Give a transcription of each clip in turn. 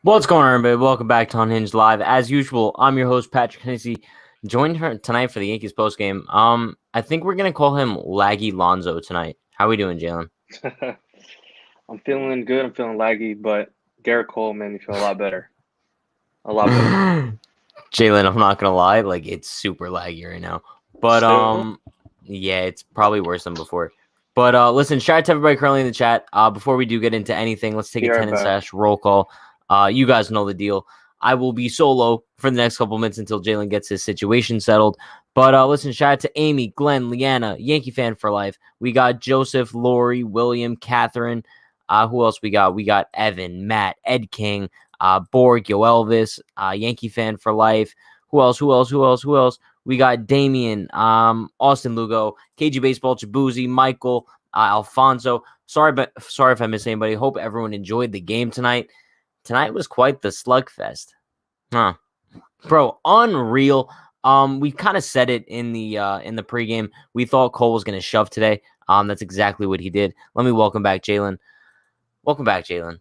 What's going on, everybody? Welcome back to Unhinged Live. As usual, I'm your host, Patrick Hennessy. Joined her tonight for the Yankees postgame. I think we're gonna call him Laggy Lonzo tonight. How we doing, Jalen? I'm feeling good. I'm feeling laggy, but Gerrit Cole made me feel a lot better. A lot better. Jalen, I'm not gonna lie, like it's super laggy right now. But Still? yeah, it's probably worse than before. But listen, shout out to everybody currently in the chat. Before we do get into anything, let's take Be a right 10 and back. slash roll call. You guys know the deal. I will be solo for the next couple minutes until Jalen gets his situation settled. But listen, shout out to Amy, Glenn, Leanna, Yankee fan for life. We got Joseph, Lori, William, Catherine. Who else we got? We got Evan, Matt, Ed King, Borg, Yo Elvis, Yankee fan for life. Who else? We got Damien, Austin Lugo, KG Baseball, Chabuzi, Michael, Alfonso. Sorry if I missed anybody. Hope everyone enjoyed the game tonight. Tonight was quite the slugfest. Huh. Bro, unreal. We kind of said it in the pregame. We thought Cole was gonna shove today. That's exactly what he did. Let me welcome back Jalen. Welcome back, Jalen.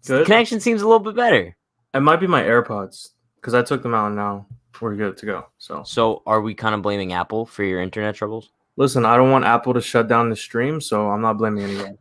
The Good. connection seems a little bit better. It might be my AirPods because I took them out and now we're good to go. So are we kind of blaming Apple for your internet troubles? Listen, I don't want Apple to shut down the stream, so I'm not blaming anyone.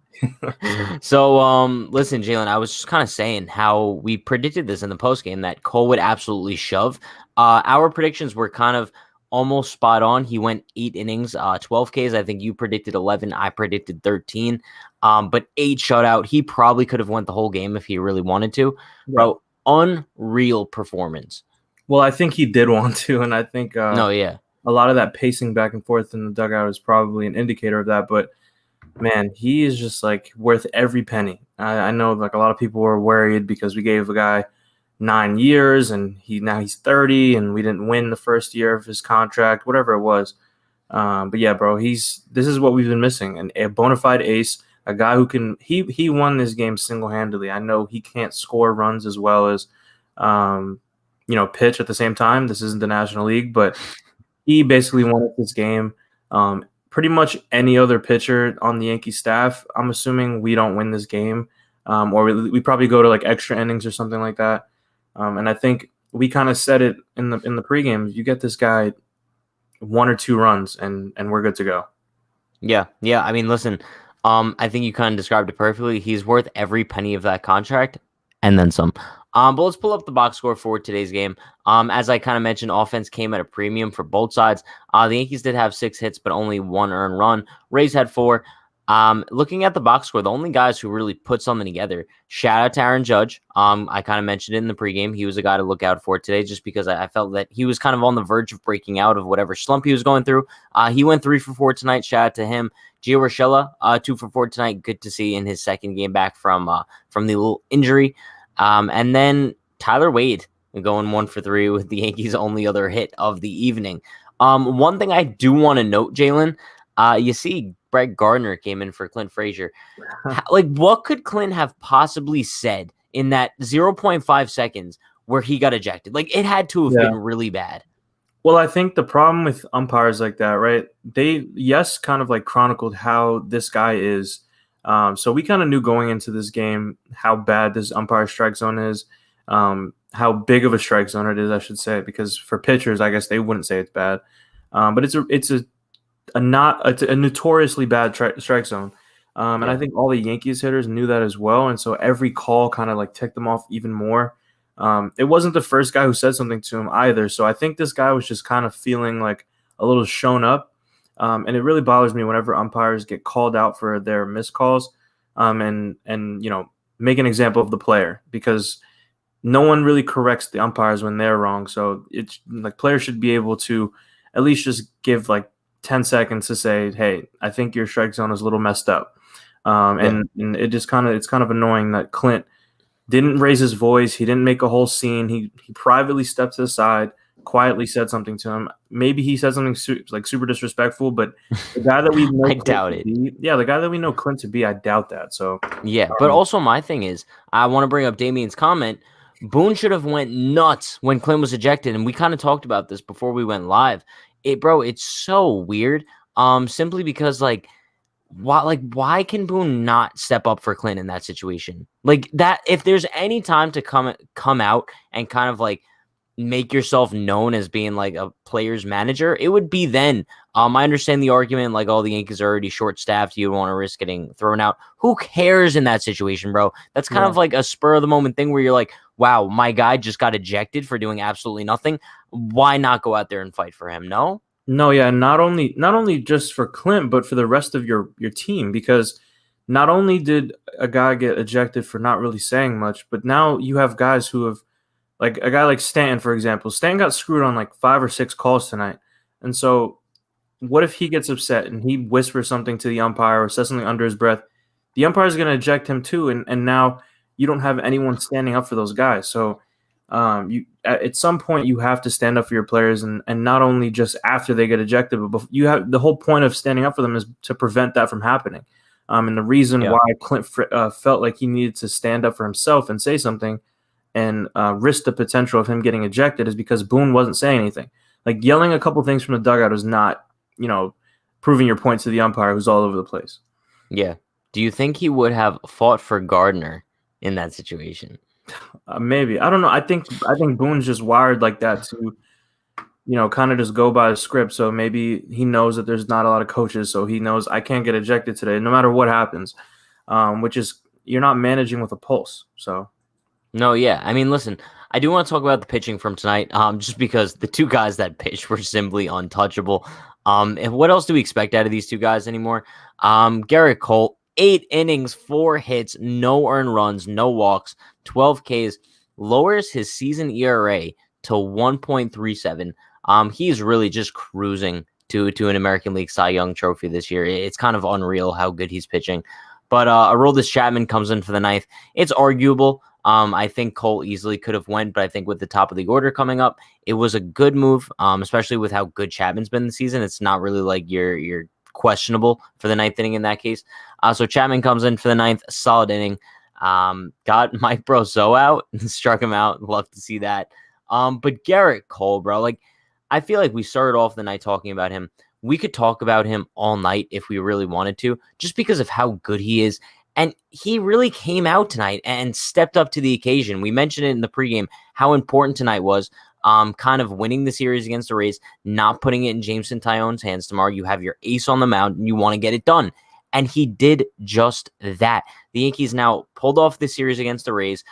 So listen, Jalen, I was just kind of saying how we predicted this in the postgame that Cole would absolutely shove. Our predictions were kind of almost spot on. He went 8 innings, 12 Ks. I think you predicted 11. I predicted 13. But 8 shutout. He probably could have went the whole game if he really wanted to. Bro, unreal performance. Well, I think he did want to, and I think No, yeah. a lot of that pacing back and forth in the dugout is probably an indicator of that. But man, he is just like worth every penny. I know like a lot of people were worried because we gave a guy 9 years and he's 30 and we didn't win the first year of his contract, whatever it was. But yeah, bro, this is what we've been missing, a bona fide ace, a guy who can he won this game single-handedly. I know he can't score runs as well as pitch at the same time. This isn't the National League, but he basically won this game. Pretty much any other pitcher on the Yankee staff, I'm assuming we don't win this game, or we probably go to like extra innings or something like that. And I think we kind of said it in the pregame. You get this guy 1 or 2 runs, and we're good to go. Yeah. I mean, listen, I think you kind of described it perfectly. He's worth every penny of that contract and then some. But let's pull up the box score for today's game. As I kind of mentioned, offense came at a premium for both sides. The Yankees did have 6 hits, but only 1 earned run. Rays had 4. Looking at the box score, the only guys who really put something together, shout out to Aaron Judge. I kind of mentioned it in the pregame. He was a guy to look out for today just because I felt that he was kind of on the verge of breaking out of whatever slump he was going through. He went 3 for 4 tonight. Shout out to him. Gio Urshela, 2 for 4 tonight. Good to see in his second game back from the little injury. And then Tyler Wade going 1 for 3 with the Yankees' only other hit of the evening. One thing I do want to note, Jalen, you see Brett Gardner came in for Clint Frazier. Like, what could Clint have possibly said in that 0.5 seconds where he got ejected? Like, it had to have been really bad. Well, I think the problem with umpires like that, right? They, kind of like chronicled how this guy is. So we kind of knew going into this game how bad this umpire strike zone is, how big of a strike zone it is, I should say, because for pitchers, I guess they wouldn't say it's bad. But it's a notoriously bad strike zone. And I think all the Yankees hitters knew that as well. And so every call kind of like ticked them off even more. It wasn't the first guy who said something to him either. So I think this guy was just kind of feeling like a little shown up. And it really bothers me whenever umpires get called out for their missed calls and make an example of the player, because no one really corrects the umpires when they're wrong. So it's like players should be able to at least just give like 10 seconds to say, hey, I think your strike zone is a little messed up. And it just it's kind of annoying that Clint didn't raise his voice. He didn't make a whole scene. He privately stepped to the side, quietly said something to him. Maybe he said something super disrespectful, but the guy that we know I doubt it. The guy that we know Clint to be, I doubt that. So yeah, but also my thing is, I want to bring up Damien's comment. Boone should have went nuts when Clint was ejected, and we kind of talked about this before we went live. It's so weird. Simply because like why can Boone not step up for Clint in that situation? Like that, if there's any time to come out and kind of like make yourself known as being like a player's manager, it would be then. I understand the argument, like, oh, the Yankees are already short staffed. You don't want to risk getting thrown out. Who cares in that situation, bro? That's kind of like a spur of the moment thing where you're like, wow, my guy just got ejected for doing absolutely nothing. Why not go out there and fight for him? No? No, yeah, not only just for Clint, but for the rest of your team, because not only did a guy get ejected for not really saying much, but now you have guys who have, like a guy like Stanton, for example. Stanton got screwed on like 5 or 6 calls tonight. And so what if he gets upset and he whispers something to the umpire or says something under his breath? The umpire is going to eject him too, and now you don't have anyone standing up for those guys. So you at some point you have to stand up for your players, and not only just after they get ejected, but you have the whole point of standing up for them is to prevent that from happening. And the reason why Clint felt like he needed to stand up for himself and say something and risk the potential of him getting ejected is because Boone wasn't saying anything. Like yelling a couple things from the dugout is not, proving your point to the umpire who's all over the place. Yeah. Do you think he would have fought for Gardner in that situation? Maybe. I don't know. I think Boone's just wired like that to, kind of just go by the script. So maybe he knows that there's not a lot of coaches, so he knows I can't get ejected today, no matter what happens. Which is, you're not managing with a pulse. So. No, yeah. I mean, listen, I do want to talk about the pitching from tonight, just because the two guys that pitched were simply untouchable. And what else do we expect out of these two guys anymore? Gerrit Cole, 8 innings, 4 hits, no earned runs, no walks, 12 Ks, lowers his season ERA to 1.37. He's really just cruising to an American League Cy Young trophy this year. It's kind of unreal how good he's pitching. But Aroldis Chapman comes in for the 9th. It's arguable. I think Cole easily could have went, but I think with the top of the order coming up, it was a good move, especially with how good Chapman's been this season. It's not really like you're questionable for the 9th inning in that case. So Chapman comes in for the 9th, solid inning. Got Mike Brazeau out and struck him out. Love to see that. But Gerrit Cole, bro, like I feel like we started off the night talking about him. We could talk about him all night if we really wanted to, just because of how good he is. And he really came out tonight and stepped up to the occasion. We mentioned it in the pregame, how important tonight was, kind of winning the series against the Rays, not putting it in Jameson Taillon's hands tomorrow. You have your ace on the mound and you want to get it done. And he did just that. The Yankees now pulled off the series against the Rays,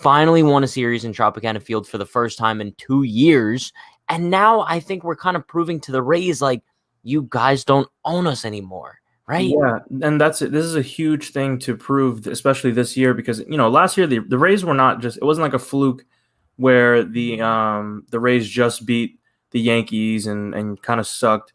finally won a series in Tropicana Field for the first time in 2 years. And now I think we're kind of proving to the Rays, like, you guys don't own us anymore. Right. Yeah, and that's it. This is a huge thing to prove, especially this year, because last year the Rays were not just, it wasn't like a fluke where the Rays just beat the Yankees and kind of sucked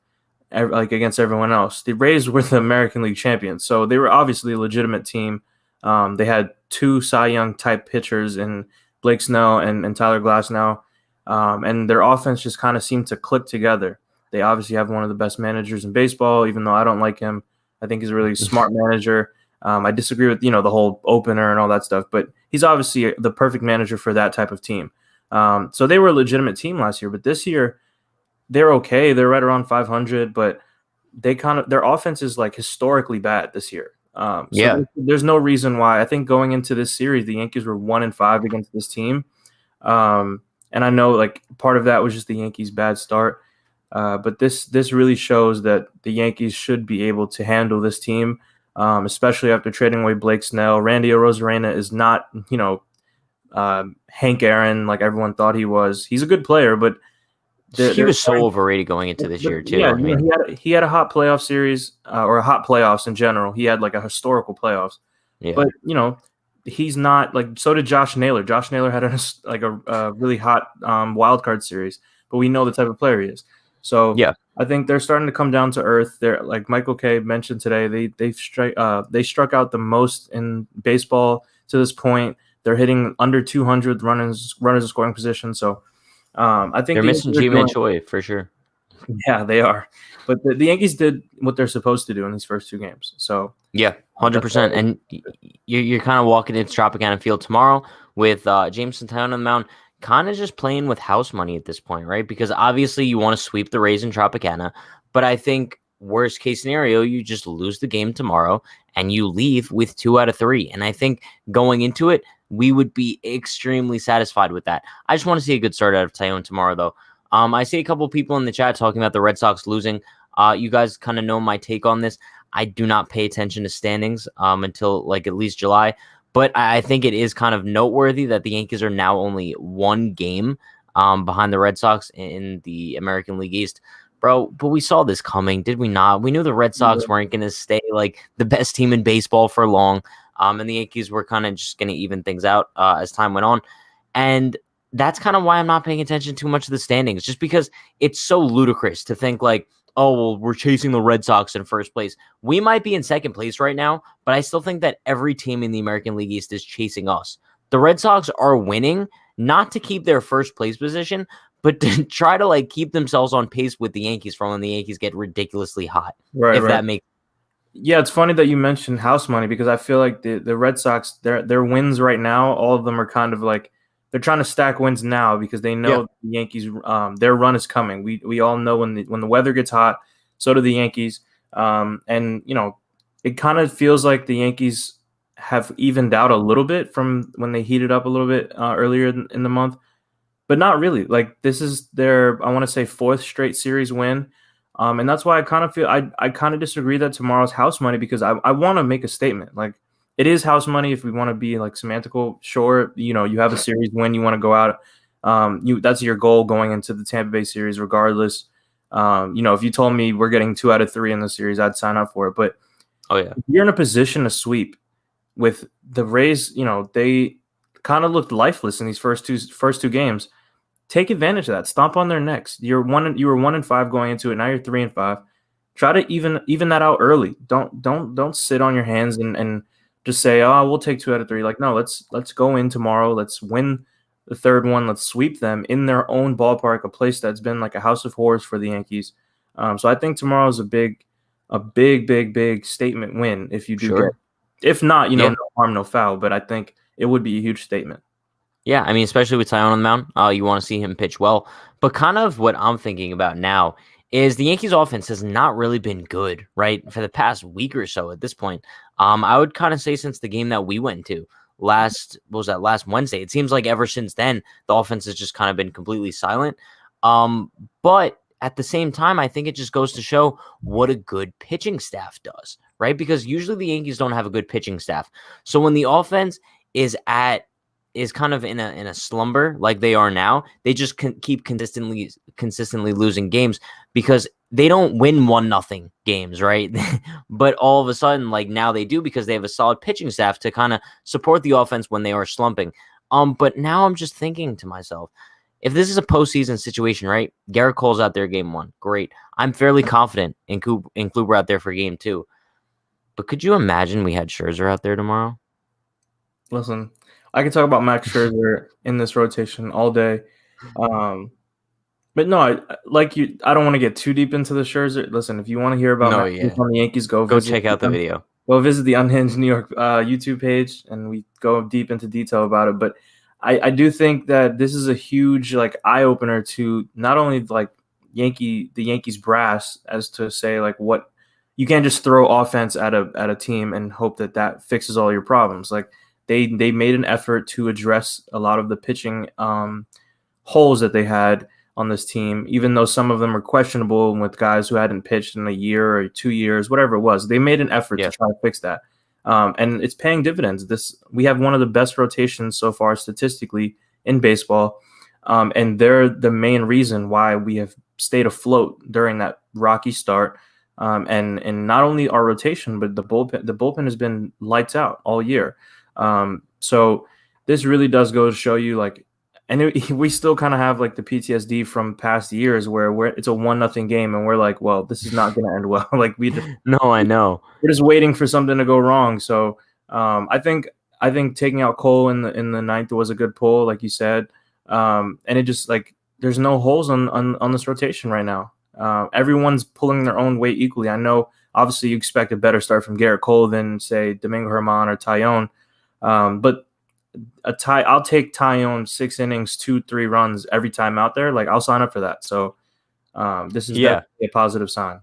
like against everyone else. The Rays were the American League champions, so they were obviously a legitimate team. They had 2 Cy Young type pitchers in Blake Snell and Tyler Glasnow, and their offense just kind of seemed to click together. They obviously have one of the best managers in baseball, even though I don't like him. I think he's a really smart manager. I disagree with, the whole opener and all that stuff, but he's obviously the perfect manager for that type of team. So they were a legitimate team last year, but this year they're okay. They're right around 500, but their offense is like historically bad this year. There's no reason why. I think going into this series, the Yankees were 1-5 against this team. And I know like part of that was just the Yankees' bad start. But this really shows that the Yankees should be able to handle this team, especially after trading away Blake Snell. Randy Arozarena is not, Hank Aaron like everyone thought he was. He's a good player, but he was so overrated going into this year too. Yeah, I mean, he had a hot playoff series or a hot playoffs in general. He had like a historical playoffs. Yeah. But he's not like. So did Josh Naylor. Josh Naylor had a really hot wild card series, but we know the type of player he is. So yeah, I think they're starting to come down to earth. They're like Michael Kay mentioned today. They struck out the most in baseball to this point. They're hitting under 200 runners in scoring position. So I think they're missing Ji-Man Choi for sure. Yeah, they are. But the Yankees did what they're supposed to do in these first 2 games. So yeah, 100%. And you're kind of walking into Tropicana Field tomorrow with Jameson Taillon on the mound. Kind of just playing with house money at this point, right? Because obviously you want to sweep the Rays in Tropicana, but I think worst case scenario, you just lose the game tomorrow and you leave with 2 out of 3. And I think going into it, we would be extremely satisfied with that. I just want to see a good start out of Taillon tomorrow, though. I see a couple people in the chat talking about the Red Sox losing. You guys kind of know my take on this. I do not pay attention to standings until like at least July. But I think it is kind of noteworthy that the Yankees are now only 1 game behind the Red Sox in the American League East. Bro, but we saw this coming, did we not? We knew the Red Sox weren't going to stay like the best team in baseball for long. And the Yankees were kind of just going to even things out as time went on. And that's kind of why I'm not paying attention too much to the standings, just because it's so ludicrous to think like, oh, well, we're chasing the Red Sox in first place. We might be in second place right now, but I still think that every team in the American League East is chasing us. The Red Sox are winning, not to keep their first place position, but to try to like keep themselves on pace with the Yankees for when the Yankees get ridiculously hot. Right, That makes Yeah, it's funny that you mentioned house money because I feel like the Red Sox, their wins right now, all of them are kind of like they're trying to stack wins now because they know the Yankees, their run is coming. We all know when the weather gets hot, so do the Yankees. And it kind of feels like the Yankees have evened out a little bit from when they heated up a little bit earlier in the month, but not really. Like this is their, I want to say, 4th straight series win. And that's why I kind of feel I kind of disagree that tomorrow's house money because I want to make a statement. Like it is house money if we want to be like semantical. Sure, you have a series win, you want to go out. That's your goal going into the Tampa Bay series, regardless. If you told me we're getting 2 out of 3 in the series, I'd sign up for it. But if you're in a position to sweep with the Rays, they kind of looked lifeless in these first two games. Take advantage of that. Stomp on their necks. You were 1-5 going into it. Now you're 3-5. Try to even that out early. Don't sit on your hands and just say, oh, we'll take 2 out of 3. Like, no, let's go in tomorrow. Let's win the third one. Let's sweep them in their own ballpark, a place that's been like a house of horrors for the Yankees. So I think tomorrow is a big statement win if you do get. If not, no harm, no foul. But I think it would be a huge statement. Yeah, I mean, especially with Taillon on the mound, you want to see him pitch well. But kind of what I'm thinking about now is the Yankees' offense has not really been good, right, for the past week or so at this point. I would kind of say since the game that we went to last Wednesday. It seems like ever since then, the offense has just kind of been completely silent. But at the same time, I think it just goes to show what a good pitching staff does, right? Because usually the Yankees don't have a good pitching staff. So when the offense is kind of in a slumber like they are now, they just keep consistently losing games because they don't win 1-0 games, right? But all of a sudden, like now they do because they have a solid pitching staff to kind of support the offense when they are slumping. But now I'm just thinking to myself, if this is a postseason situation, right? Gerrit Cole's out there game 1, great. I'm fairly confident in Kluber out there for game 2. But could you imagine we had Scherzer out there tomorrow? Listen, I can talk about Max Scherzer in this rotation all day. But no, I don't want to get too deep into the Scherzer. Listen, if you want to hear about on the Yankees, go check out the video. Go visit the Unhinged New York YouTube page, and we go deep into detail about it. But I do think that this is a huge like eye opener to not only like the Yankees brass as to say like what you can't just throw offense at a team and hope that fixes all your problems. Like they made an effort to address a lot of the pitching holes that they had on this team, even though some of them are questionable with guys who hadn't pitched in a year or 2 years, whatever it was. They made an effort to try to fix that. And it's paying dividends. We have one of the best rotations so far statistically in baseball. And they're the main reason why we have stayed afloat during that rocky start. And not only our rotation, but the bullpen has been lights out all year. So this really does go to show you like, and we still kind of have like the PTSD from past years where it's a 1-0 game and we're like, well, this is not going to end well. Like I know we're just waiting for something to go wrong. So I think taking out Cole in the ninth was a good pull, like you said. And it just like there's no holes on this rotation right now. Everyone's pulling their own weight equally. I know obviously you expect a better start from Gerrit Cole than say Domingo Germán or Taillon, but I'll take Taillon 6 innings, 2-3 runs every time out there. Like I'll sign up for that. So this is definitely a positive sign.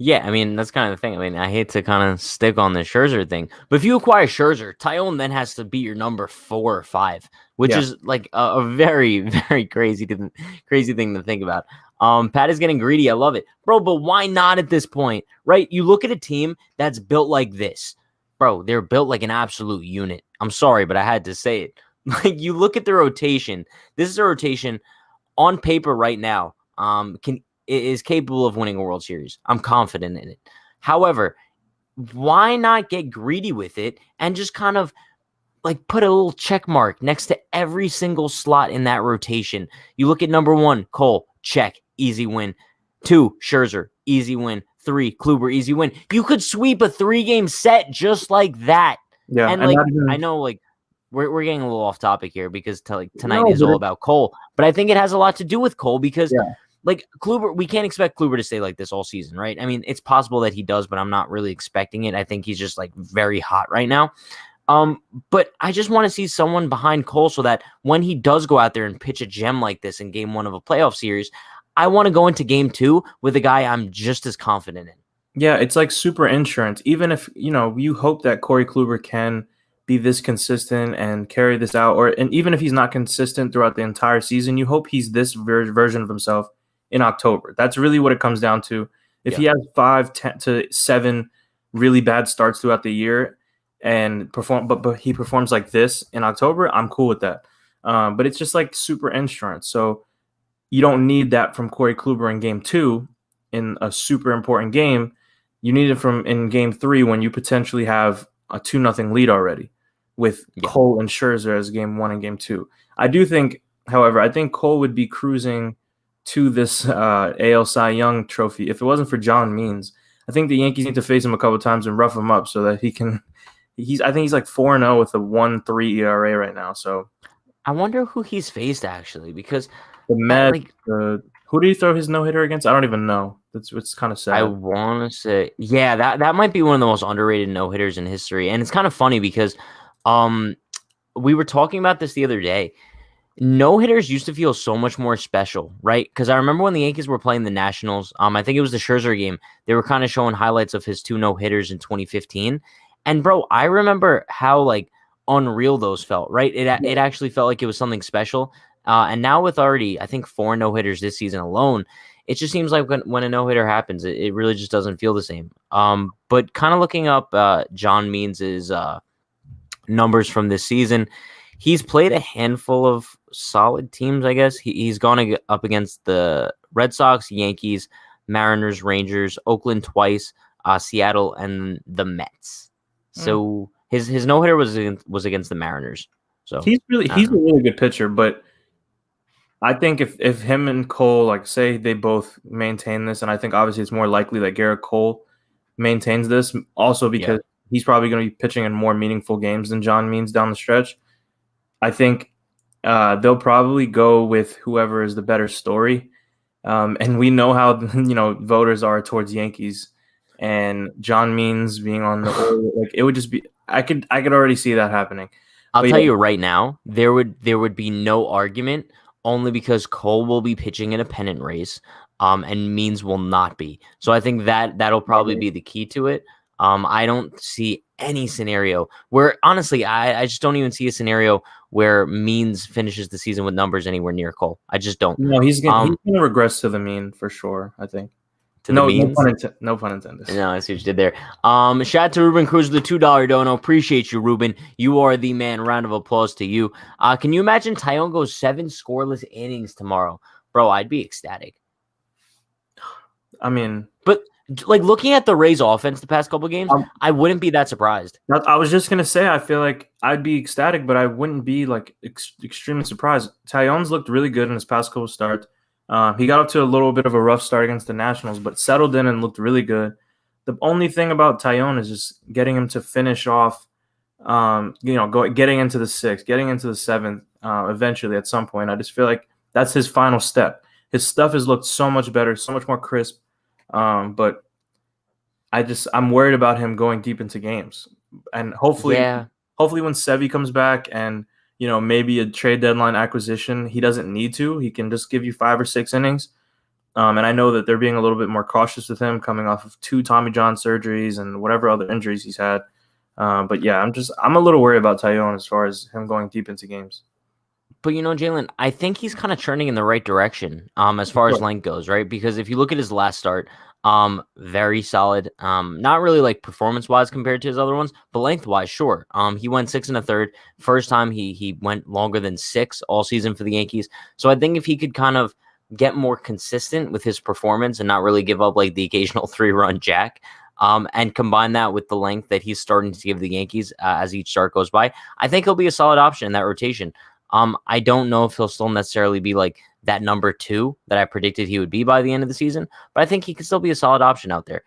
Yeah, I mean, that's kind of the thing. I mean, I hate to kind of stick on the Scherzer thing, but if you acquire Scherzer, Taillon then has to be your number 4 or 5, which Yeah. is like a very, very crazy thing to think about. Pat is getting greedy. I love it, bro. But why not at this point, right? You look at a team that's built like this, bro. They're built like an absolute unit. I'm sorry, but I had to say it. Like you look at the rotation. This is a rotation on paper right now. Can is capable of winning a World Series. I'm confident in it. However, why not get greedy with it and just kind of like put a little check mark next to every single slot in that rotation? You look at number 1, Cole, check, easy win. 2, Scherzer, easy win. 3, Kluber, easy win. You could sweep a 3-game set just like that. Yeah. And And like not even, I know like we're getting a little off topic here because tonight no, is but all about Cole, but I think it has a lot to do with Cole because yeah. like Kluber, we can't expect Kluber to stay like this all season, right? I mean, it's possible that he does, but I'm not really expecting it. I think he's just like very hot right now. But I just want to see someone behind Cole so that when he does go out there and pitch a gem like this in game 1 of a playoff series, I want to go into game 2 with a guy I'm just as confident in. Yeah, it's like super insurance. Even if, you hope that Corey Kluber can be this consistent and carry this out, and even if he's not consistent throughout the entire season, you hope he's this version of himself in October. That's really what it comes down to. If he has 5, 10 to 7 really bad starts throughout the year and but he performs like this in October, I'm cool with that. But it's just like super insurance. So you don't need that from Corey Kluber in game 2 in a super important game. You need it from in game 3 when you potentially have a 2-0 lead already with Cole and Scherzer as game 1 and game 2. I do think, however, I think Cole would be cruising to this AL Cy Young trophy if it wasn't for John Means. I think the Yankees need to face him a couple times and rough him up so that he can. I think he's like 4-0 with a 1.3 ERA right now. So I wonder who he's faced actually because the Mets. Who did he throw his no-hitter against? I don't even know. It's kind of sad. I want to say, yeah, that might be one of the most underrated no-hitters in history. And it's kind of funny because we were talking about this the other day. No-hitters used to feel so much more special, right? Because I remember when the Yankees were playing the Nationals, I think it was the Scherzer game, they were kind of showing highlights of his 2 no-hitters in 2015. And, bro, I remember how, like, unreal those felt, right? It actually felt like it was something special. And now with already, I think 4 no-hitters this season alone, it just seems like when a no-hitter happens, it really just doesn't feel the same. But kind of looking up John Means' numbers from this season, he's played a handful of solid teams, I guess. He's gone up against the Red Sox, Yankees, Mariners, Rangers, Oakland twice, Seattle, and the Mets. So his no-hitter was against the Mariners. So he's a really good pitcher, but I think if him and Cole, like, say they both maintain this, and I think obviously it's more likely that Gerrit Cole maintains this, also because he's probably going to be pitching in more meaningful games than John Means down the stretch. I think they'll probably go with whoever is the better story, and we know how voters are towards Yankees, and John Means being on the Orioles, like it would just be. I could already see that happening. I'll tell you right now, there would be no argument. Only because Cole will be pitching in a pennant race, and Means will not be. So I think that'll probably be the key to it. I don't see any scenario where, honestly, I just don't even see a scenario where Means finishes the season with numbers anywhere near Cole. I just don't. No, he's gonna regress to the mean for sure, I think. No pun intended. No, I see what you did there. Shout out to Ruben Cruz with the $2 dono. Appreciate you, Ruben. You are the man. Round of applause to you. Can you imagine Taillon goes 7 scoreless innings tomorrow? Bro, I'd be ecstatic. I mean, but like looking at the Rays offense the past couple of games, I wouldn't be that surprised. I was just gonna say, I feel like I'd be ecstatic, but I wouldn't be like extremely surprised. Taillon's looked really good in his past couple starts. He got up to a little bit of a rough start against the Nationals, but settled in and looked really good. The only thing about Taillon is just getting him to finish off, getting into the 6th, getting into the 7th, eventually at some point. I just feel like that's his final step. His stuff has looked so much better, so much more crisp. But I'm worried about him going deep into games. And hopefully when Sevy comes back and maybe a trade deadline acquisition, he doesn't need to. He can just give you 5 or 6 innings. And I know that they're being a little bit more cautious with him coming off of 2 Tommy John surgeries and whatever other injuries he's had. But yeah, I'm a little worried about Taillon as far as him going deep into games. But Jalen, I think he's kind of trending in the right direction as far as length goes, right? Because if you look at his last start, very solid. Not really like performance-wise compared to his other ones, but length-wise, sure. He went 6 1/3. First time he went longer than 6 all season for the Yankees. So I think if he could kind of get more consistent with his performance and not really give up like the occasional 3-run jack, and combine that with the length that he's starting to give the Yankees as each start goes by, I think he'll be a solid option in that rotation. I don't know if he'll still necessarily be like that number 2 that I predicted he would be by the end of the season, but I think he could still be a solid option out there.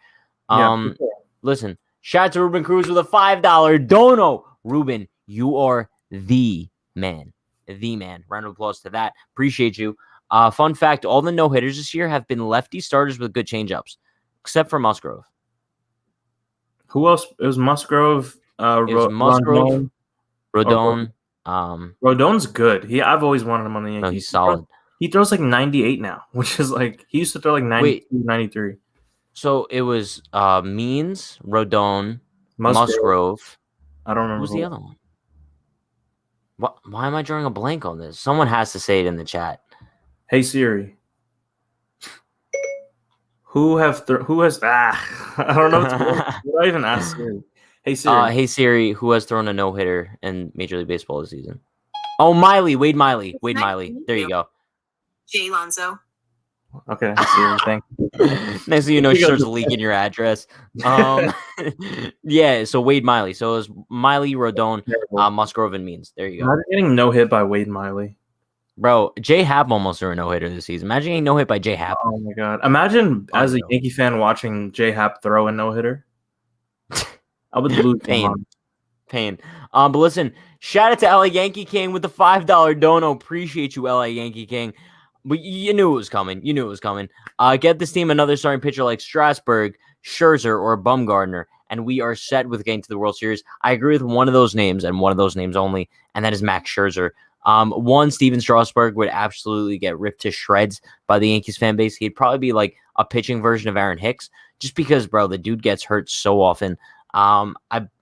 Yeah, Listen, shout out to Ruben Cruz with a $5 dono. Ruben, you are the man. The man. Round of applause to that. Appreciate you. Fun fact, all the no-hitters this year have been lefty starters with good changeups, except for Musgrove. Who else? It was Musgrove. It was Musgrove, Rodon. Rodon's good. I've always wanted him on the Yankees. No, he's solid. He throws like 98 now, which is like he used to throw like 92, 93. So it was Means, Rodon, Musgrove. I don't remember. Who's the other one? Why am I drawing a blank on this? Someone has to say it in the chat. Hey Siri. Who has I don't know. What I even asked Siri. Hey Siri. Hey Siri, who has thrown a no-hitter in Major League Baseball this season? Oh, Wade Miley. There you go. Jay Lonzo. Okay, Siri, thank you. Next thing you know, she starts leaking your address. Yeah, so Wade Miley. So it was Miley, Rodon, Musgrove, and Means. There you go. Imagine getting no hit by Wade Miley. Bro, J Happ almost threw a no-hitter this season. Imagine getting no hit by J Happ. Oh my god. Imagine as a Yankee fan watching J Happ throw a no-hitter. I would lose pain. But listen, shout out to LA Yankee King with the $5 dono. Appreciate you, LA Yankee King. But you knew it was coming. Get this team another starting pitcher like Strasburg, Scherzer, or Bumgarner, and we are set with getting to the World Series. I agree with one of those names and one of those names only, and that is Max Scherzer. Steven Strasburg would absolutely get ripped to shreds by the Yankees fan base. He'd probably be like a pitching version of Aaron Hicks, just because, bro, the dude gets hurt so often.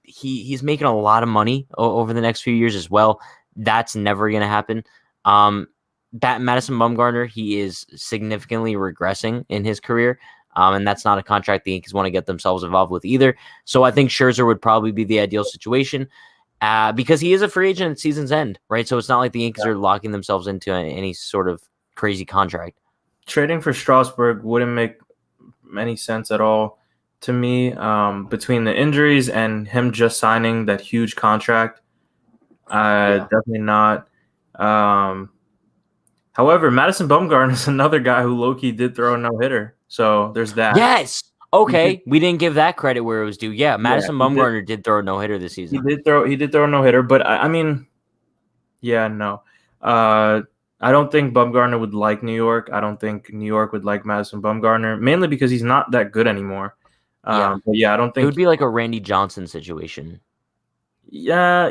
He's making a lot of money over the next few years as well. That's never going to happen. Madison Bumgarner, he is significantly regressing in his career, and that's not a contract the Yankees want to get themselves involved with either. So I think Scherzer would probably be the ideal situation because he is a free agent at season's end, right? So it's not like the Yankees are locking themselves into any sort of crazy contract. Trading for Strasburg wouldn't make any sense at all to me. Between the injuries and him just signing that huge contract, definitely not. However, Madison Bumgarner is another guy who low-key did throw a no-hitter. So there's that. Yes. Okay. We didn't give that credit where it was due. Yeah, Madison Bumgarner did throw a no-hitter this season. He did throw a no-hitter, but I mean, no. I don't think Bumgarner would like New York. I don't think New York would like Madison Bumgarner, mainly because he's not that good anymore. But I don't think it would be like a Randy Johnson situation. Yeah,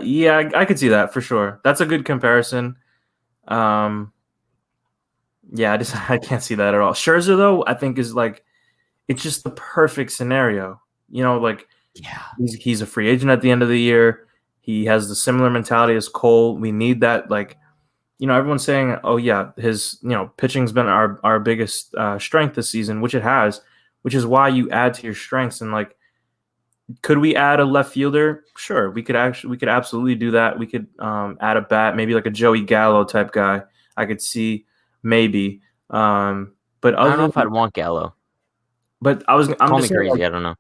I could see that for sure. That's a good comparison. I can't see that at all. Scherzer, though, I think is like, it's just the perfect scenario. He's a free agent at the end of the year. He has the similar mentality as Cole. We need that, everyone's saying, oh yeah, his pitching's been our biggest strength this season, which it has, which is why you add to your strengths. And could we add a left fielder? Sure, we could absolutely do that. We could add a bat, maybe like a Joey Gallo type guy. I could see maybe, but I don't know if I'd want Gallo. But I'm call me crazy. I don't know.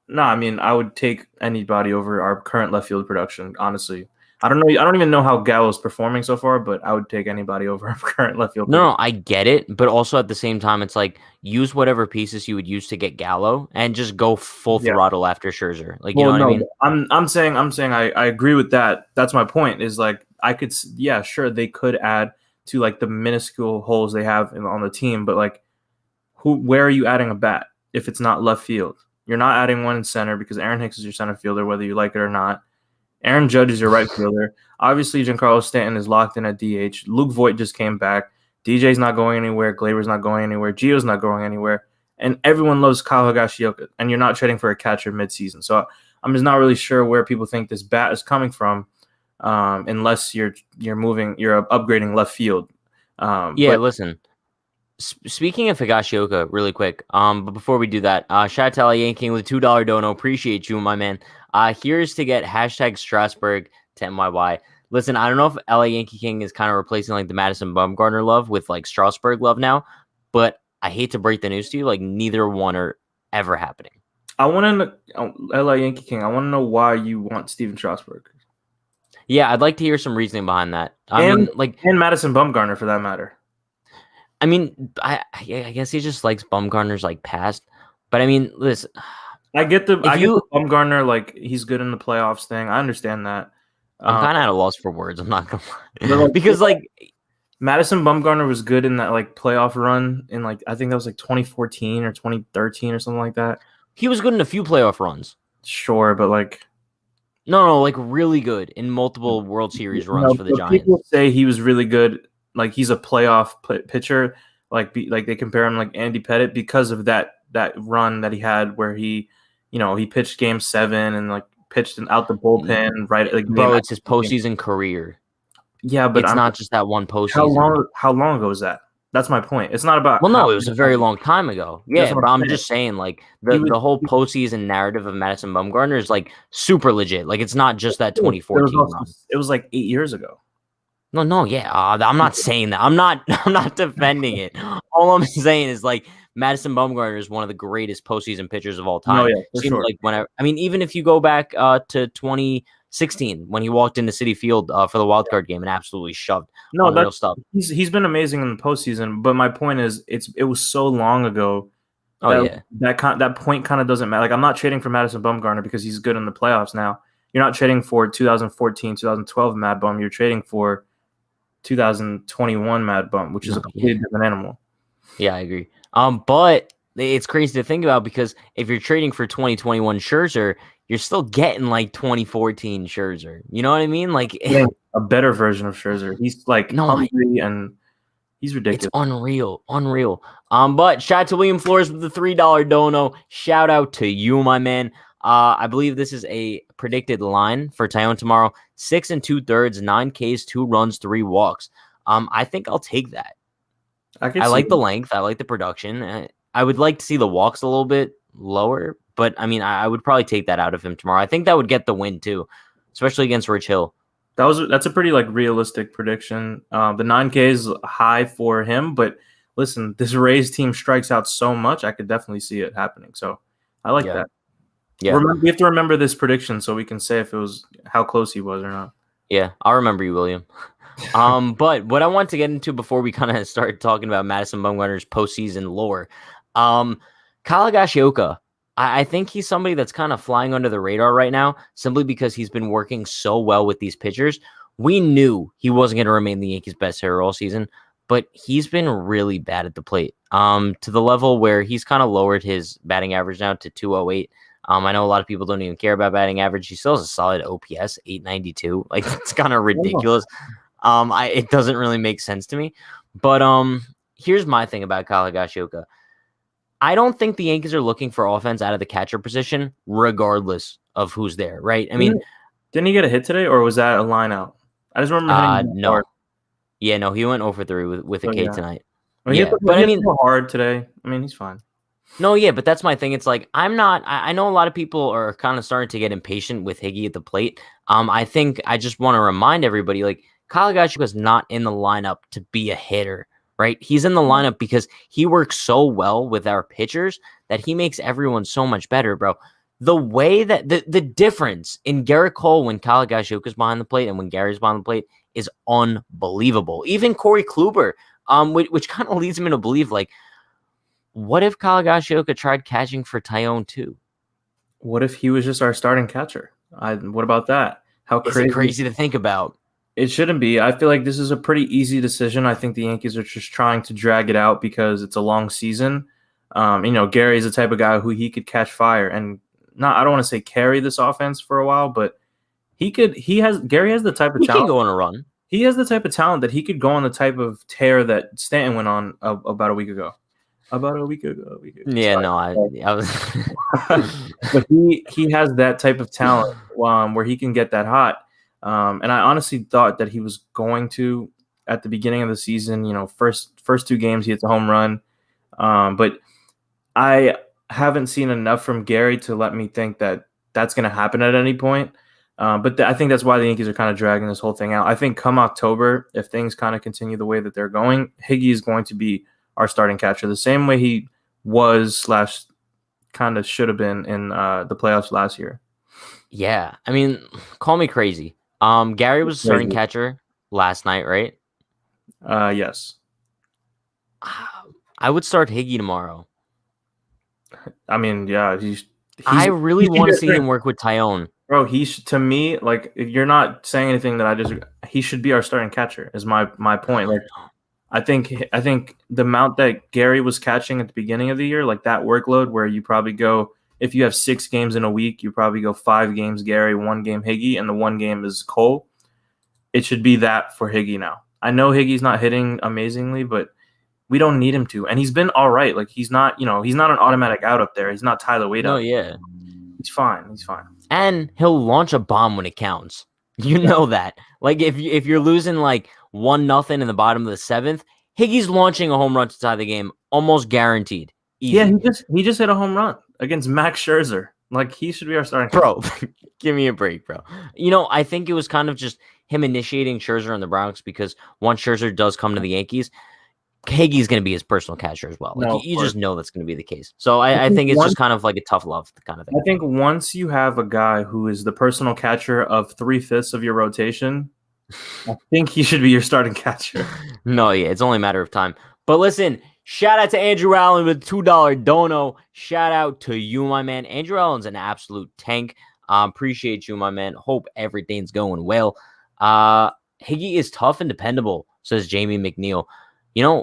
No, I mean I would take anybody over our current left field production. Honestly, I don't know. I don't even know how Gallo's performing so far, but I would take anybody over our current left field. No, I get it, but also at the same time, it's like use whatever pieces you would use to get Gallo and just go full throttle after Scherzer. You know what I mean? I'm saying I agree with that. That's my point. Is I could sure they could add to the minuscule holes they have on the team, but where are you adding a bat if it's not left field? You're not adding one in center because Aaron Hicks is your center fielder, whether you like it or not. Aaron Judge is your right fielder. Obviously, Giancarlo Stanton is locked in at DH. Luke Voit just came back. DJ's not going anywhere. Glaber's not going anywhere. Gio's not going anywhere. And everyone loves Kyle Higashioka, and you're not trading for a catcher midseason. So I'm just not really sure where people think this bat is coming from, unless you're upgrading left field. Listen. Speaking of Higashioka, really quick, but before we do that, shout out to LA Yankee with $2 dono. Appreciate you, my man. Here's to get hashtag Strasburg to MYY. Listen, I don't know if LA Yankee King is kind of replacing like the Madison Bumgarner love with like Strasburg love now, but I hate to break the news to you, like neither one are ever happening. I want to know, LA Yankee King, I want to know why you want Steven Strasburg. Yeah, I'd like to hear some reasoning behind that. And Madison Bumgarner for that matter. I mean, I guess he just likes Bumgarner's like past, but I mean, listen. I get the Bumgarner, like he's good in the playoffs thing. I understand that. I'm kind of at a loss for words. I'm not gonna lie, because like Madison Bumgarner was good in that like playoff run in like I think that was like 2014 or 2013 or something like that. He was good in a few playoff runs. Sure, but like no, like really good in multiple World Series runs for the Giants. People say he was really good. Like he's a playoff pitcher, like they compare him like Andy Pettitte because of that run that he had where he pitched Game 7 and like pitched out the bullpen right. Like bro, it's his postseason career. Yeah, but it's not just that one postseason. How long ago was that? That's my point. It's not about. Well, no, it was a very long time ago. Yeah, but I'm just saying, like the whole postseason narrative of Madison Bumgarner is like super legit. Like it's not just that 2014 run. It was like 8 years ago. No, yeah. I'm not saying that. I'm not defending it. All I'm saying is like Madison Bumgarner is one of the greatest postseason pitchers of all time. No, yeah, for sure. Like even if you go back to 2016 when he walked into Citi Field for the wild card game and absolutely shoved real stuff. He's been amazing in the postseason. But my point is, it was so long ago. That point kind of doesn't matter. Like I'm not trading for Madison Bumgarner because he's good in the playoffs now. You're not trading for 2014, 2012 Mad Bum. You're trading for 2021 Mad Bum, which is a completely different animal. Yeah, I agree. But it's crazy to think about because if you're trading for 2021 Scherzer, you're still getting like 2014 Scherzer. You know what I mean? Like a better version of Scherzer. He's like hungry and he's ridiculous. It's unreal. But shout out to William Flores with the $3 dono. Shout out to you, my man. I believe this is a predicted line for Taillon tomorrow. 6 2/3, 9 Ks, 2 runs, 3 walks. I think I'll take that. I like the length. I like the production. I would like to see the walks a little bit lower, but I mean, I would probably take that out of him tomorrow. I think that would get the win too, especially against Rich Hill. That's a pretty like realistic prediction. The 9K is high for him, but listen, this Rays team strikes out so much. I could definitely see it happening. So I like that. Yeah, we have to remember this prediction so we can say if it was how close he was or not. Yeah, I'll remember you, William. But what I want to get into before we kind of start talking about Madison Bumgarner's postseason lore, Kyle Higashioka, I think he's somebody that's kind of flying under the radar right now simply because he's been working so well with these pitchers. We knew he wasn't going to remain the Yankees' best hitter all season, but he's been really bad at the plate to the level where he's kind of lowered his batting average now to 208. I know a lot of people don't even care about batting average. He still has a solid OPS, 892. Like, it's kind of ridiculous. It doesn't really make sense to me. But here's my thing about Kyle Higashioka. I don't think the Yankees are looking for offense out of the catcher position, regardless of who's there, right? I mean, didn't he get a hit today, or was that a line out? I just remember no. Hard. Yeah, no, he went 0-for-3 with a K tonight. I mean, but I mean, hard today. I mean, he's fine. No, yeah, but that's my thing. It's like I know a lot of people are kind of starting to get impatient with Higgy at the plate. I think I just want to remind everybody, like, Kyle Higashioka is not in the lineup to be a hitter, right? He's in the lineup because he works so well with our pitchers that he makes everyone so much better, bro. The way that the difference in Gerrit Cole when Kyle Higashioka is behind the plate and when Gary's behind the plate is unbelievable. Even Corey Kluber, which kind of leads me to believe, like, what if Kyle Higashioka tried catching for Taillon too? What if he was just our starting catcher? What about that? How crazy to think about. It shouldn't be. I feel like this is a pretty easy decision. I think the Yankees are just trying to drag it out because it's a long season. Gary's the type of guy who he could catch fire and I don't want to say carry this offense for a while, but Gary has the type of talent. He can go on a run. He has the type of talent that he could go on the type of tear that Stanton went on about a week ago. Yeah, Sorry. no, I was. But he has that type of talent where he can get that hot. And I honestly thought that he was going to at the beginning of the season. First 2 games he hits a home run. But I haven't seen enough from Gary to let me think that that's going to happen at any point. But I think that's why the Yankees are kind of dragging this whole thing out. I think come October, if things kind of continue the way that they're going, Higgy is going to be our starting catcher the same way he was / kind of should have been in the playoffs last year. Yeah, I mean, call me crazy. Gary was starting catcher last night, right? Yes. I would start Higgy tomorrow. I mean, yeah, I really want to see him work with Taillon. Bro, to me, like, if you're not saying anything that I disagree, he should be our starting catcher. Is my point. Like, I think the amount that Gary was catching at the beginning of the year, like that workload, where you probably go, if you have 6 games in a week, you probably go 5 games Gary, 1 game Higgy, and the 1 game is Cole. It should be that for Higgy now. I know Higgy's not hitting amazingly, but we don't need him to, and he's been all right. Like he's not an automatic out up there. He's not Tyler Wade. No, yeah, he's fine. And he'll launch a bomb when it counts. You know that. Like if you're losing like 1-0 in the bottom of the 7th, Higgy's launching a home run to tie the game, almost guaranteed. Easy. Yeah, he just hit a home run against Max Scherzer. Like he should be our starting. Bro, give me a break, bro. I think it was kind of just him initiating Scherzer in the Bronx because once Scherzer does come to the Yankees, Higgy's going to be his personal catcher as well. Like you just know that's going to be the case. So I think it's just kind of like a tough love kind of thing. I think once you have a guy who is the personal catcher of 3/5 of your rotation, I think he should be your starting catcher. No, yeah, it's only a matter of time. But listen, shout out to Andrew Allen with $2 dono. Shout out to you, my man. Andrew Allen's an absolute tank. Appreciate you, my man. Hope everything's going well. Higgy is tough and dependable, says Jamie McNeil.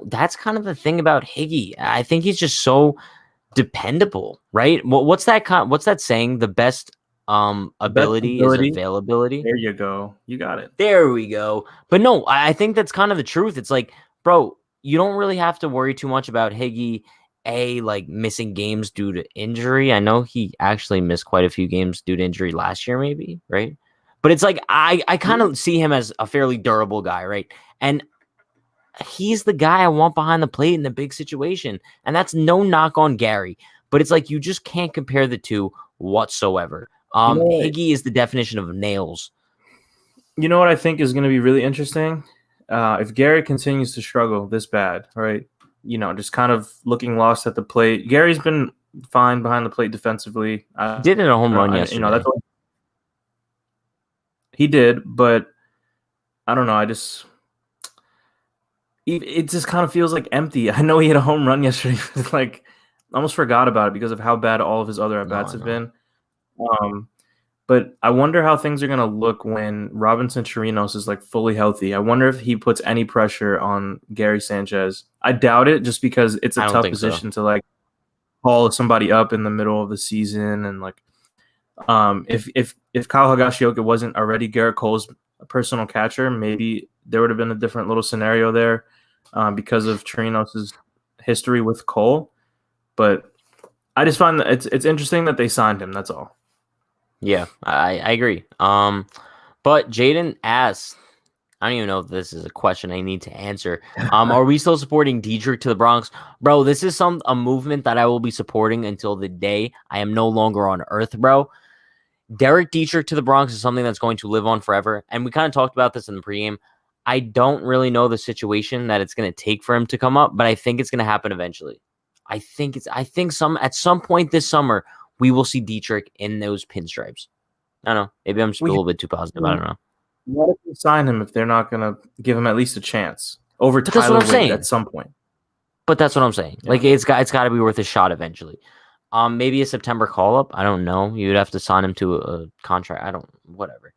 That's kind of the thing about Higgy. I think he's just so dependable, right? What's that saying? The best ability is availability. There you go. You got it. There we go. But no, I think that's kind of the truth. It's like, bro, you don't really have to worry too much about Higgy, like missing games due to injury. I know he actually missed quite a few games due to injury last year, maybe, right? But it's like I kind of see him as a fairly durable guy, right? And he's the guy I want behind the plate in a big situation. And that's no knock on Gary. But it's like you just can't compare the two whatsoever. Higgy is the definition of nails. You know what I think is going to be really interesting? If Gary continues to struggle this bad, right? Just kind of looking lost at the plate. Gary's been fine behind the plate defensively. Did it a home run yesterday. That's what he did, but I don't know. It just kind of feels like empty. I know he hit a home run yesterday. Like, almost forgot about it because of how bad all of his other at-bats have been. But I wonder how things are going to look when Robinson Chirinos is like fully healthy. I wonder if he puts any pressure on Gary Sanchez. I doubt it, just because it's a tough position to like call somebody up in the middle of the season. And like, if Kyle Higashioka wasn't already Gerrit Cole's personal catcher, maybe there would have been a different little scenario there because of Chirinos' history with Cole. But I just find that it's interesting that they signed him. That's all. Yeah, I agree. But Jaden asks, I don't even know if this is a question I need to answer. Are we still supporting Dietrich to the Bronx? Bro, this is a movement that I will be supporting until the day I am no longer on Earth, bro. Derek Dietrich to the Bronx is something that's going to live on forever. And we kind of talked about this in the pregame. I don't really know the situation that it's going to take for him to come up, but I think it's going to happen eventually. I think at some point this summer, we will see Dietrich in those pinstripes. I don't know. Maybe I'm just a little bit too positive. I don't know. What if they sign him if they're not going to give him at least a chance over Tyler Wade at some point? But that's what I'm saying. Yeah. Like it's got to be worth a shot eventually. Maybe a September call up. I don't know. You'd have to sign him to a contract. Whatever.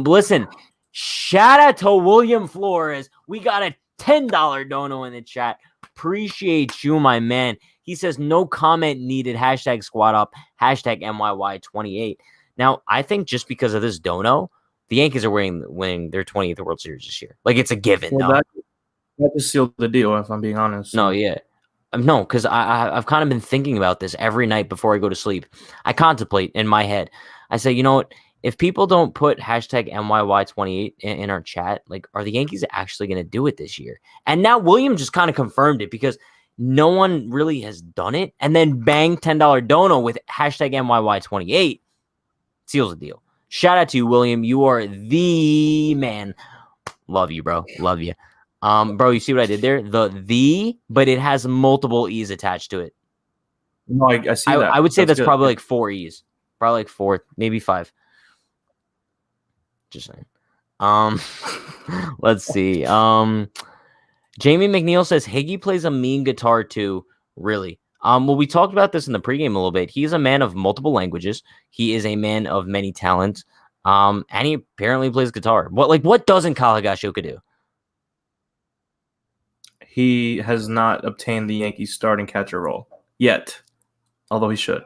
Listen, shout out to William Flores. We got a $10 dono in the chat. Appreciate you, my man. He says no comment needed. # squad up. # NYY28. Now, I think just because of this dono, the Yankees are winning their 20th World Series this year. Like, it's a given. Well, that just sealed the deal, if I'm being honest. No, yeah. No, because I've kind of been thinking about this every night before I go to sleep. I contemplate in my head. I say, you know what? If people don't put hashtag MYY28 in our chat, like, are the Yankees actually going to do it this year? And now William just kind of confirmed it because no one really has done it. And then bang, $10 dono with hashtag MYY28 seals the deal. Shout out to you, William. You are the man. Love you, bro. Love you. Bro, you see what I did there? But it has multiple E's attached to it. No, I see that. I would say that's good. probably like 4 E's. Probably like 4, maybe 5. Just saying. Let's see. Jamie McNeil says Higgy plays a mean guitar too. Really? Well, we talked about this in the pregame a little bit. He's a man of multiple languages. He is a man of many talents. And he apparently plays guitar. What doesn't Kyle Higashioka do? He has not obtained the Yankees starting catcher role yet, although he should.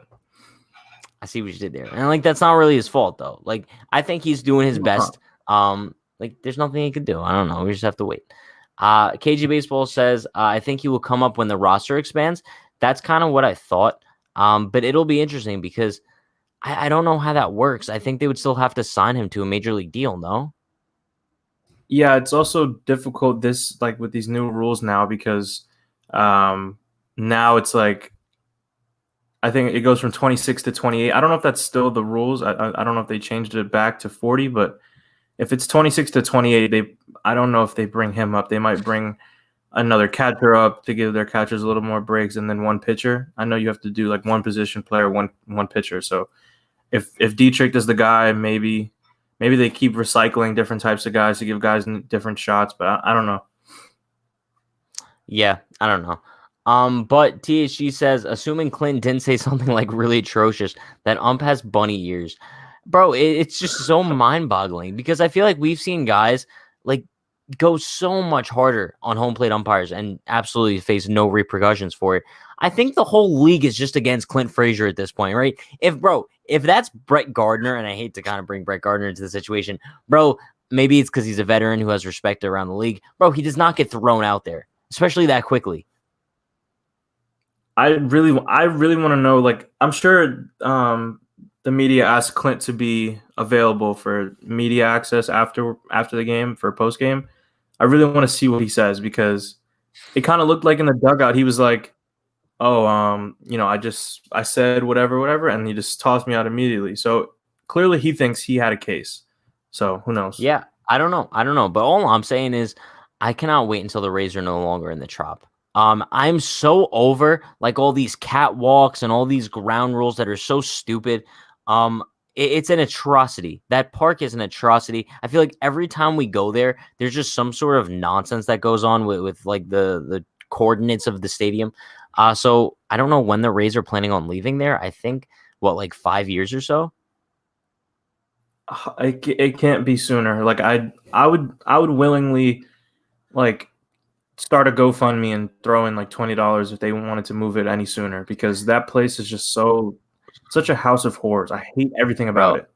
I see what you did there. And that's not really his fault though. I think he's doing his best. There's nothing he could do. I don't know. We just have to wait. KG Baseball says, I think he will come up when the roster expands. That's kind of what I thought. But it'll be interesting because I don't know how that works. I think they would still have to sign him to a major league deal, no? Yeah, it's also difficult with these new rules now because now it's I think it goes from 26 to 28. I don't know if that's still the rules. I don't know if they changed it back to 40, but if it's 26 to 28, I don't know if they bring him up. They might bring another catcher up to give their catchers a little more breaks and then one pitcher. I know you have to do one position player, one pitcher. So if Dietrich is the guy, maybe they keep recycling different types of guys to give guys different shots, but I don't know. Yeah, I don't know. But THG says, assuming Clinton didn't say something really atrocious, that ump has bunny ears. Bro, it's just so mind-boggling because I feel like we've seen guys go so much harder on home plate umpires and absolutely face no repercussions for it. I think the whole league is just against Clint Frazier at this point, right? If that's Brett Gardner, and I hate to kind of bring Brett Gardner into the situation, bro, maybe it's because he's a veteran who has respect around the league. Bro, he does not get thrown out there, especially that quickly. I really want to know, I'm sure the media asked Clint to be available for media access after the game for post game. I really want to see what he says because it kind of looked like in the dugout he was like, "Oh, I said whatever," and he just tossed me out immediately. So clearly he thinks he had a case. So who knows? Yeah, I don't know. But all I'm saying is I cannot wait until the Rays are no longer in the Trop. I'm so over all these catwalks and all these ground rules that are so stupid. It's an atrocity. That park is an atrocity. I feel like every time we go there, there's just some sort of nonsense that goes on with the coordinates of the stadium. So I don't know when the Rays are planning on leaving there. I think 5 years or so. It can't be sooner. I would willingly start a GoFundMe and throw in $20 if they wanted to move it any sooner because that place is just such a house of horrors. I hate everything about it.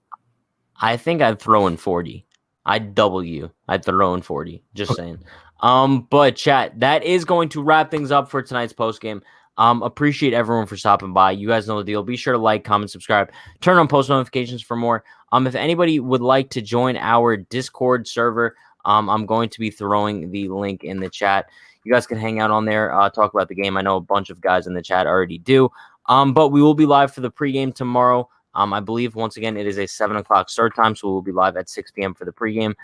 I think I'd throw in 40. I'd double you. I'd throw in 40. Just saying. But chat, that is going to wrap things up for tonight's postgame. Appreciate everyone for stopping by. You guys know the deal. Be sure to like, comment, subscribe, turn on post notifications for more. If anybody would like to join our Discord server, I'm going to be throwing the link in the chat. You guys can hang out on there, talk about the game. I know a bunch of guys in the chat already do. But we will be live for the pregame tomorrow. I believe, once again, it is a 7 o'clock start time, so we'll be live at 6 p.m. for the pregame.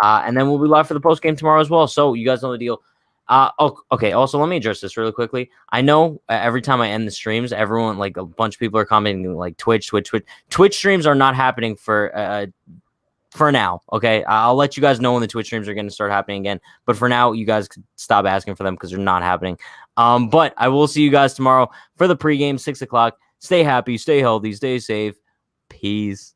And then we'll be live for the postgame tomorrow as well. So you guys know the deal. Okay. Also, let me address this really quickly. I know every time I end the streams, everyone, a bunch of people are commenting, Twitch. Twitch streams are not happening for now, okay? I'll let you guys know when the Twitch streams are going to start happening again. But for now, you guys can stop asking for them because they're not happening. But I will see you guys tomorrow for the pregame, 6 o'clock. Stay happy, stay healthy, stay safe. Peace.